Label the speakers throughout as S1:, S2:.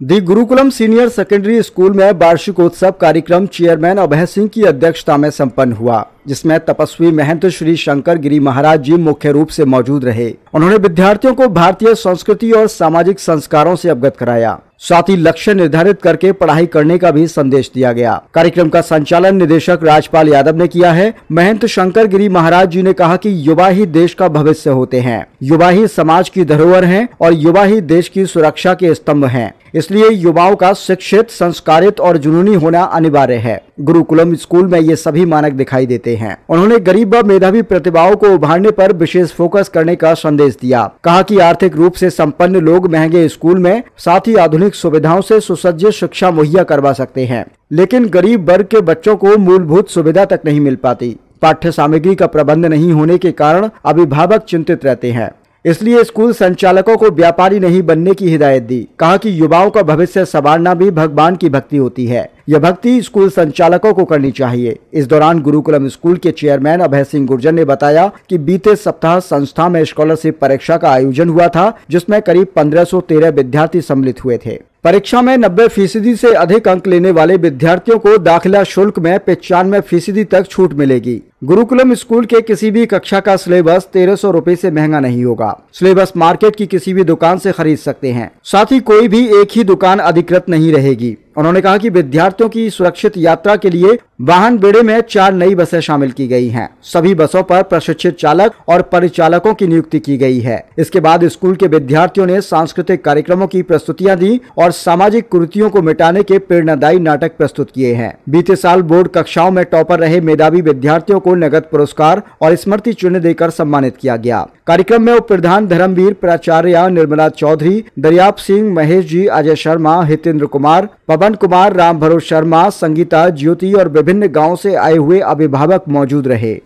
S1: दी Gurukulam senior secondary school में वार्षिकोत्सव कार्यक्रम चेयरमैन अभय सिंह की अध्यक्षता में संपन्न हुआ, जिसमें तपस्वी महंत श्री शंकर गिरी महाराज जी मुख्य रूप से मौजूद रहे। उन्होंने विद्यार्थियों को भारतीय संस्कृति और सामाजिक संस्कारों से अवगत कराया। साथ ही लक्ष्य निर्धारित करके पढ़ाई करने का भी संदेश दिया गया। कार्यक्रम का संचालन निदेशक राजपाल यादव ने किया है। महंत शंकर गिरी महाराज जी ने कहा कि युवा ही देश का भविष्य होते हैं, युवा ही समाज की धरोहर हैं और युवा ही देश की सुरक्षा के स्तंभ हैं। इसलिए युवाओं का शिक्षित, संस्कारित और जुनूनी होना अनिवार्य है। गुरुकुलम स्कूल में ये सभी मानक दिखाई देते हैं। उन्होंने गरीब व मेधावी प्रतिभाओं को उभारने पर विशेष फोकस करने का संदेश दिया। कहा कि आर्थिक रूप से संपन्न लोग महंगे स्कूल में साथ ही आधुनिक सुविधाओं से सुसज्जित शिक्षा मुहैया करवा सकते हैं, लेकिन गरीब वर्ग के बच्चों को मूलभूत सुविधा तक नहीं मिल पाती। पाठ्य सामग्री का प्रबंध नहीं होने के कारण अभिभावक चिंतित रहते हैं। इसलिए स्कूल संचालकों को व्यापारी नहीं बनने की हिदायत दी। कहा कि युवाओं का भविष्य संवारना भी भगवान की भक्ति होती है। यह भक्ति स्कूल संचालकों को करनी चाहिए। इस दौरान गुरुकुलम स्कूल के चेयरमैन अभय सिंह गुर्जर ने बताया कि बीते सप्ताह संस्था में स्कॉलरशिप परीक्षा का आयोजन हुआ था, जिसमें करीब 1513 विद्यार्थी सम्मिलित हुए थे। परीक्षा में 90% से अधिक अंक लेने वाले विद्यार्थियों को दाखिला शुल्क में 95% तक छूट मिलेगी। गुरुकुलम स्कूल के किसी भी कक्षा का सिलेबस 1300 रुपए से महंगा नहीं होगा। सिलेबस मार्केट की किसी भी दुकान से खरीद सकते हैं। साथ ही कोई भी एक ही दुकान अधिकृत नहीं रहेगी। उन्होंने कहा कि विद्यार्थियों की सुरक्षित यात्रा के लिए वाहन बेड़े में 4 नई बसें शामिल की गई हैं। सभी बसों पर प्रशिक्षित चालक और परिचालकों की नियुक्ति की गई है। इसके बाद स्कूल के विद्यार्थियों ने सांस्कृतिक कार्यक्रमों की प्रस्तुतियां दी और सामाजिक कुरीतियों को मिटाने के प्रेरणादायी नाटक प्रस्तुत किए हैं। बीते साल बोर्ड कक्षाओं में टॉपर रहे मेधावी विद्यार्थियों को नगद पुरस्कार और स्मृति चिन्ह देकर सम्मानित किया गया। कार्यक्रम में उप प्रधान धर्मवीर, प्राचार्य निर्मला चौधरी, दरियाप सिंह, महेश जी, अजय शर्मा, हितेंद्र कुमार, पवन कुमार, राम भरोस शर्मा, संगीता, ज्योति और विभिन्न गांवों से आए हुए अभिभावक मौजूद रहे।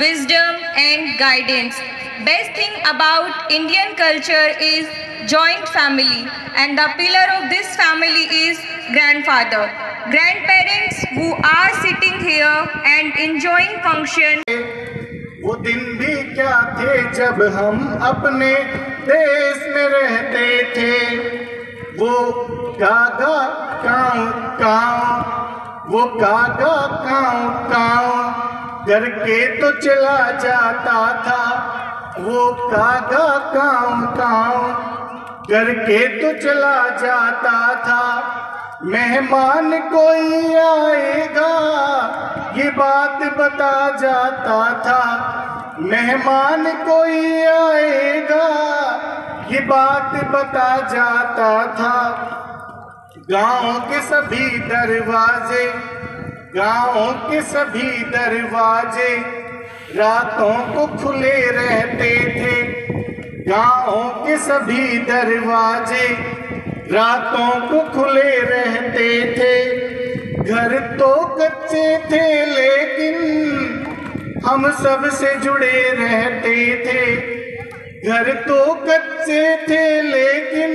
S2: Wisdom and guidance. Best thing about Indian culture is joint family, and the pillar of this family is grandfather. Grandparents who are sitting here and enjoying function.
S3: वो दिन भी क्या थे जब हम अपने देश में रहते थे। वो कागा काऊ काऊ, वो कागा काऊ काऊ करके तो चला जाता था। वो कागा काऊ काऊ करके तो चला जाता था। मेहमान कोई आएगा ये बात बता जाता था। मेहमान कोई आएगा ये बात बता जाता था। गांव के सभी दरवाजे, गांव के सभी दरवाजे रातों को खुले रहते थे। गांव के सभी दरवाजे रातों को खुले रहते थे। घर तो कच्चे थे लेकिन हम सब से जुड़े रहते थे। घर तो कच्चे थे लेकिन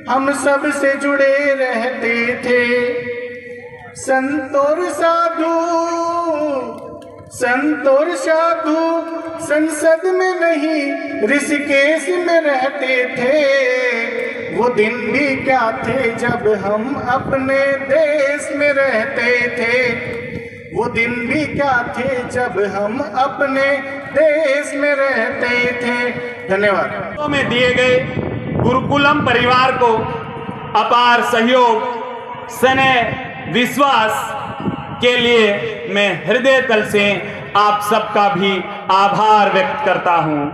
S3: हम सब से जुड़े रहते थे। संत और साधु संसद में नहीं ऋषिकेश में रहते थे। वो दिन भी क्या थे जब हम अपने देश में रहते थे। वो दिन भी क्या थे जब हम अपने देश में रहते थे। धन्यवाद।
S4: में दिए गए गुरुकुलम परिवार को अपार सहयोग, स्नेह, विश्वास के लिए मैं हृदय तल से आप सबका भी आभार व्यक्त करता हूं।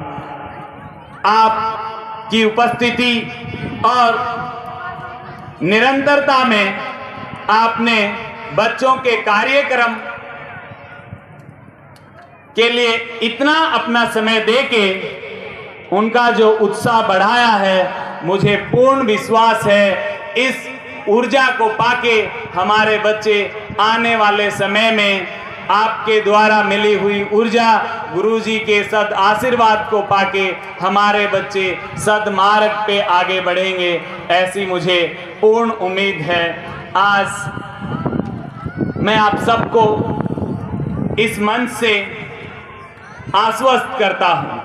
S4: आपकी उपस्थिति और निरंतरता में आपने बच्चों के कार्यक्रम के लिए इतना अपना समय देके उनका जो उत्साह बढ़ाया है, मुझे पूर्ण विश्वास है इस ऊर्जा को पाके हमारे बच्चे आने वाले समय में आपके द्वारा मिली हुई ऊर्जा, गुरुजी के सद आशीर्वाद को पाके हमारे बच्चे सदमार्ग पे आगे बढ़ेंगे, ऐसी मुझे पूर्ण उम्मीद है। आज मैं आप सबको इस मंच से आश्वस्त करता हूं